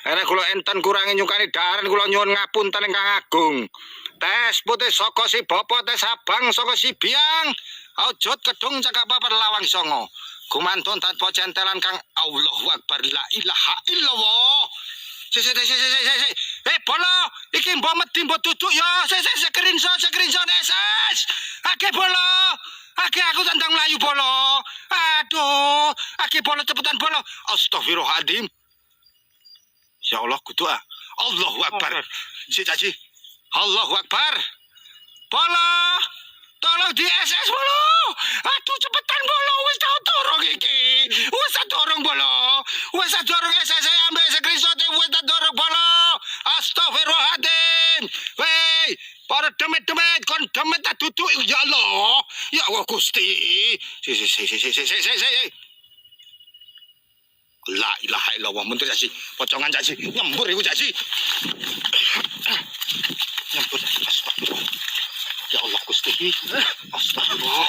Nek kula enten kurangi nyukani daharan kula nyuwun ngapunten ingkang agung. Tes putih saka si Bapa tes abang saka si Biang. Aujud kedung cakap papan lawang songo. Gumantun tanpa centelan kang Allahu Akbar la ilaha illallah. Bolo, iki mbok medhi mbok duduk ya. Screenshot SS. Ake bolo. Ake aku tandang melayu bolo. Aduh, ake bolo cepetan bolo. Astagfirullahaladzim. Ya Allah kudu Allahu Akbar. Si Caci. Allahu Akbar. Bolo. Tolong di SS bolo. Aduh cepetan bolo. Wis tau dorong iki. Wis dorong bolo. Wis dorong SS ambil screenshot wis dorong bolo. Astagfirullahaladzim. Wey, para demet-demet kon demet tak duduk ya Allah. Ya Allah Gusti. Si. La ilaha illallah mundur Caci. Pocongan Caci. Nyembur iku Caci. Nyembur. Astagfirullah. Ya Allah Gusti. Astagfirullah.